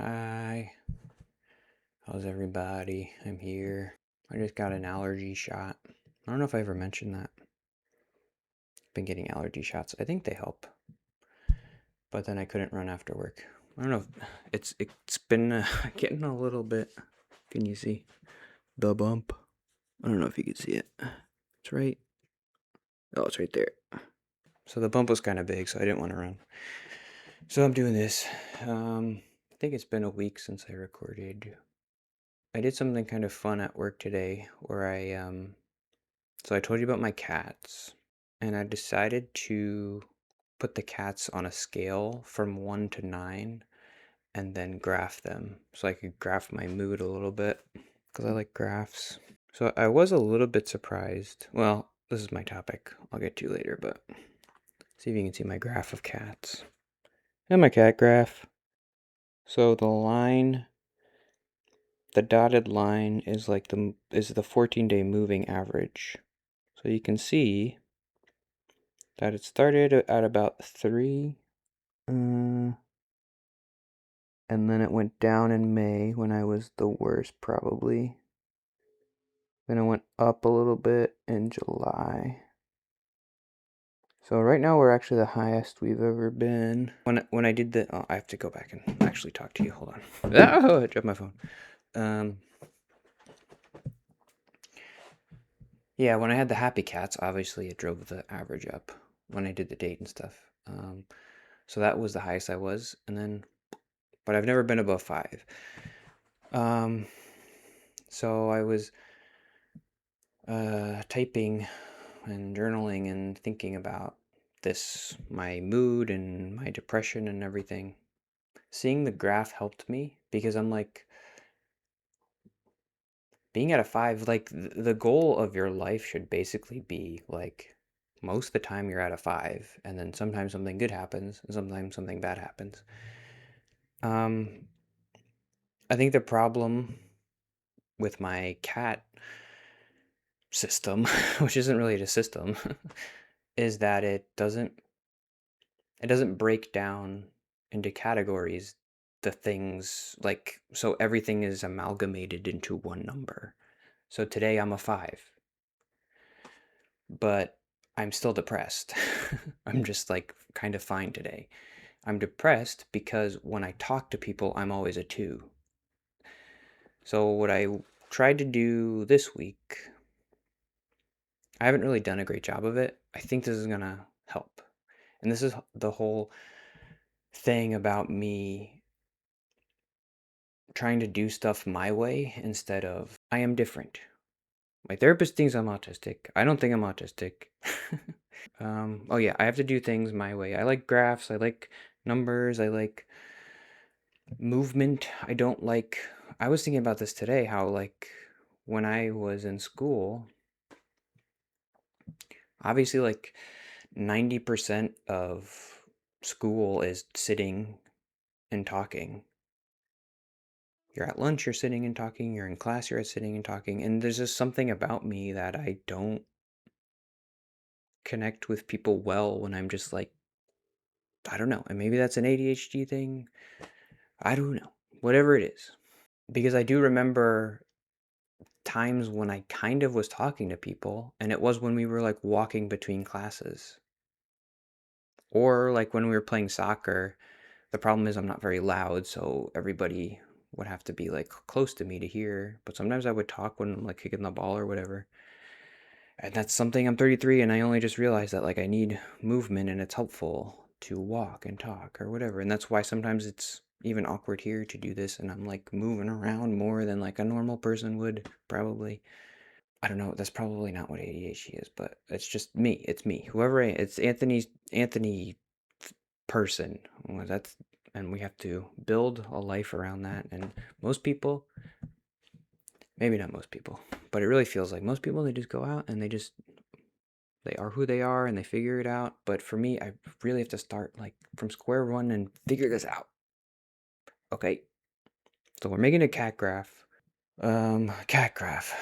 Hi, how's everybody? I'm here. I just got an allergy shot. I don't know if I ever mentioned that. Been getting allergy shots. I think they help, but then I couldn't run after work. I don't know. It's been getting a little bit. Can you see the bump? I don't know if you can see it. It's right. Oh, it's right there. So the bump was kind of big, so I didn't want to run. So I'm doing this. I think it's been a week since I recorded. I did something kind of fun at work today where so I told you about my cats, and I decided to put the cats on a scale from 1 to 9 and then graph them so I could graph my mood a little bit because I like graphs. So I was a little bit surprised. Well, this is my topic I'll get to later, but see if you can see my graph of cats. And my cat graph. So the dotted line is like the 14-day moving average. So you can see that it started at about 3, and then it went down in May when I was the worst, probably. Then it went up a little bit in July. So right now we're actually the highest we've ever been. When I did I have to go back and actually talk to you. Hold on. Oh, I dropped my phone. Yeah, when I had the happy cats, obviously it drove the average up when I did the date and stuff. So that was the highest I was, but I've never been above 5. So I was typing and journaling and thinking about my mood and my depression and everything. Seeing the graph helped me because I'm like, being at a 5, like the goal of your life should basically be like, most of the time you're at a 5, and then sometimes something good happens and sometimes something bad happens. I think the problem with my cat system, which isn't really a system, is that it doesn't break down into categories the things, like, so everything is amalgamated into one number. So today I'm a 5, but I'm still depressed. I'm just like kind of fine today. I'm depressed because when I talk to people, I'm always a 2. So what I tried to do this week, I haven't really done a great job of it. I think this is gonna help. And this is the whole thing about me trying to do stuff my way instead of I am different. My therapist thinks I'm autistic. I don't think I'm autistic. Oh yeah, I have to do things my way. I like graphs, I like numbers, I like movement. I was thinking about this today, how like when I was in school, obviously like 90% of school is sitting and talking. You're at lunch, you're sitting and talking, you're in class, you're sitting and talking, and there's just something about me that I don't connect with people well when I'm just like, I don't know, and maybe that's an ADHD thing. I don't know. Whatever it is. Because I do remember times when I kind of was talking to people, and it was when we were like walking between classes. Or like when we were playing soccer. The problem is I'm not very loud, so everybody would have to be like close to me to hear. But sometimes I would talk when I'm like kicking the ball or whatever. And that's something. I'm 33 and I only just realized that like I need movement and it's helpful to walk and talk or whatever. And that's why sometimes it's even awkward here to do this and I'm like moving around more than like a normal person would probably. I don't know, that's probably not what ADHD is, but it's just me. It's me. It's Anthony person. Well, and we have to build a life around that. And most people, maybe not most people, but it really feels like most people, they just go out and they are who they are and they figure it out. But for me, I really have to start like from square one and figure this out. Okay. So we're making a cat graph. Cat graph.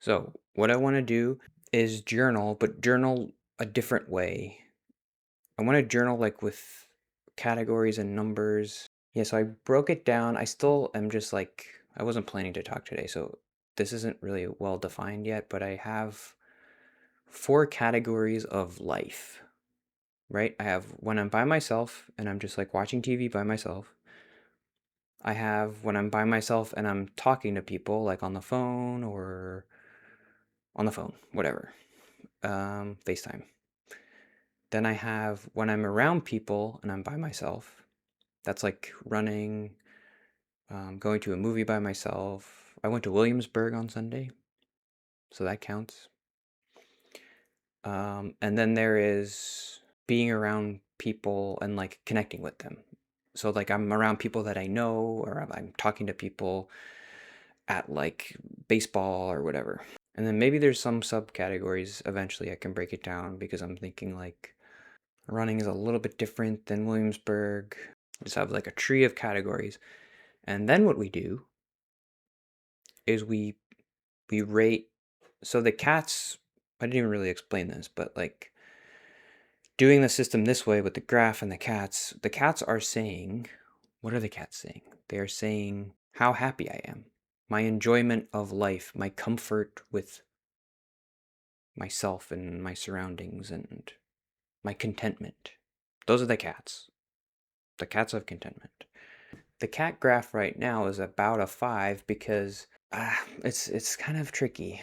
So what I want to do is journal, but journal a different way. I want to journal like with categories and numbers. Yeah, so I broke it down. I still am just like, I wasn't planning to talk today, so this isn't really well defined yet, but I have four categories of life, right? I have when I'm by myself and I'm just like watching TV by myself. I have when I'm by myself and I'm talking to people, like on the phone or on the phone, whatever, FaceTime. Then I have when I'm around people and I'm by myself. That's like running, going to a movie by myself. I went to Williamsburg on Sunday, so that counts. And then there is being around people and like connecting with them. So like I'm around people that I know, or I'm talking to people at like baseball or whatever. And then maybe there's some subcategories eventually I can break it down because I'm thinking like running is a little bit different than Williamsburg. Just have like a tree of categories. And then what we do is we rate. So the cats, I didn't even really explain this, but like doing the system this way with the graph and the cats are saying, what are the cats saying? They are saying how happy I am, my enjoyment of life, my comfort with myself and my surroundings, and my contentment. Those are the cats. The cats of contentment. The cat graph right now is about a 5 because it's kind of tricky.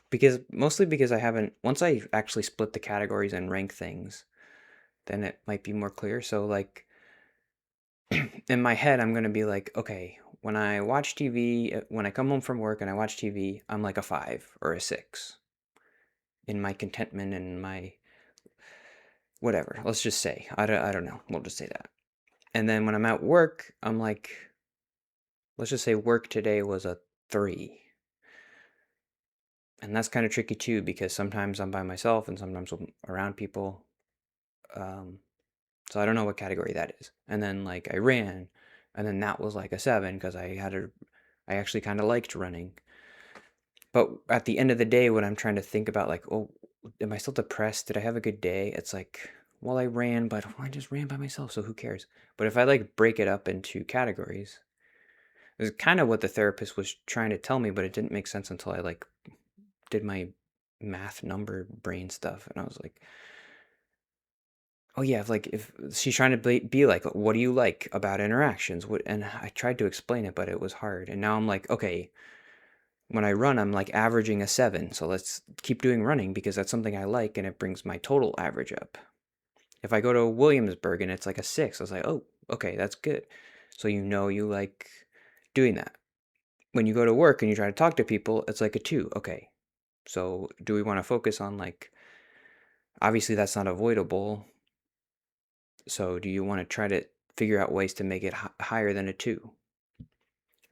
Because mostly because I haven't, once I actually split the categories and rank things, then it might be more clear. So like in my head, I'm going to be like, okay, when I watch TV, when I come home from work and I watch TV, I'm like a 5 or a 6 in my contentment and my whatever. Let's just say, I don't know. We'll just say that. And then when I'm at work, I'm like, let's just say work today was a 3. And that's kind of tricky too, because sometimes I'm by myself and sometimes I'm around people. Um, so I don't know what category that is. And then like I ran, and then that was like a 7 because I actually kind of liked running. But at the end of the day, when I'm trying to think about like, oh, am I still depressed? Did I have a good day? It's like, well, I ran, but I just ran by myself, so who cares? But if I like break it up into categories, it's kind of what the therapist was trying to tell me, but it didn't make sense until I like did my math number brain stuff, and I was like, oh yeah, if she's trying to be like, what do you like about interactions? What? And I tried to explain it, but it was hard. And now I'm like, okay, when I run, I'm like averaging a 7. So let's keep doing running because that's something I like and it brings my total average up. If I go to Williamsburg and it's like a 6, I was like, oh, okay, that's good. So you like doing that. When you go to work and you try to talk to people, it's like a 2. Okay. So do we want to focus on like, obviously that's not avoidable. So do you want to try to figure out ways to make it higher than a 2?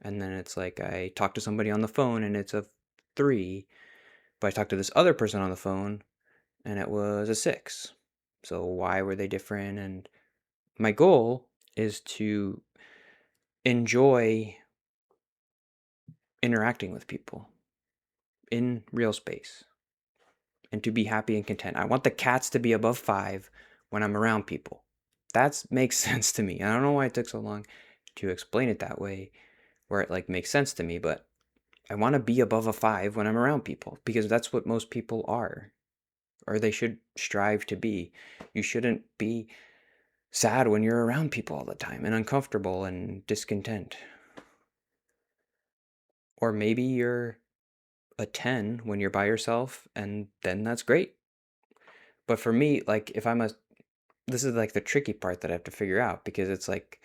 And then it's like I talk to somebody on the phone and it's a 3, but I talked to this other person on the phone and it was a 6. So why were they different? And my goal is to enjoy interacting with people in real space and to be happy and content. I want the cats to be above 5 when I'm around people. That makes sense to me. I don't know why it took so long to explain it that way where it like makes sense to me, but I want to be above a 5 when I'm around people because that's what most people are, or they should strive to be. You shouldn't be sad when you're around people all the time and uncomfortable and discontent. Or maybe you're a 10 when you're by yourself, and then that's great. But for me, like if I'm a this is like the tricky part that I have to figure out because it's like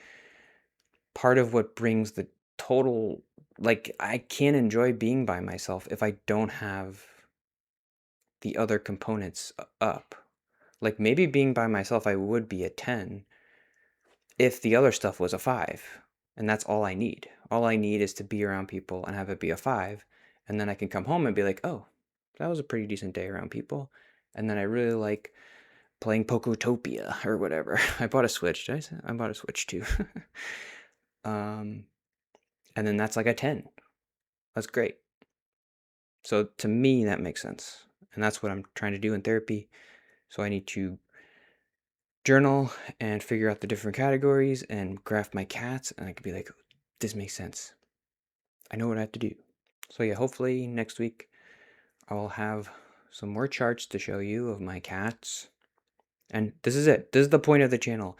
part of what brings the total, like I can't enjoy being by myself if I don't have the other components up. Like maybe being by myself I would be a 10 if the other stuff was a 5. And that's all I need. All I need is to be around people and have it be a 5. And then I can come home and be like, oh, that was a pretty decent day around people. And then I really like playing Pokotopia or whatever. I bought a Switch. Did I say? I bought a Switch too. um, and then that's like a 10. That's great. So to me, that makes sense. And that's what I'm trying to do in therapy. So I need to journal and figure out the different categories and graph my cats, and I could be like, this makes sense. I know what I have to do. So yeah, hopefully next week I will have some more charts to show you of my cats. And this is it. This is the point of the channel.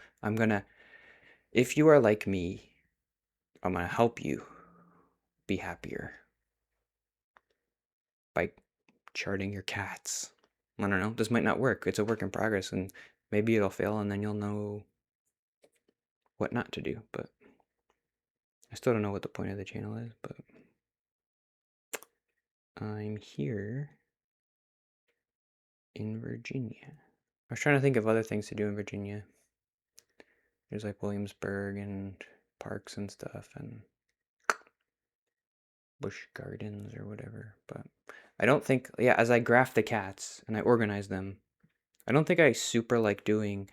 If you are like me, I'm gonna help you be happier by charting your cats. I don't know. This might not work. It's a work in progress, and maybe it'll fail, and then you'll know what not to do. But I still don't know what the point of the channel is, but I'm here in Virginia. I was trying to think of other things to do in Virginia. There's like Williamsburg and parks and stuff and Busch Gardens or whatever. But I don't think, yeah, as I graph the cats and I organize them, I don't think I super like doing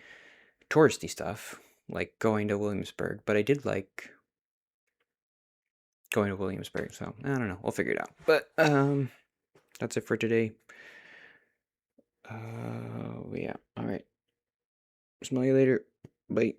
touristy stuff, like going to Williamsburg, but I did like going to Williamsburg, so I don't know. We'll figure it out. But that's it for today. Yeah. All right. Smell you later. Bye.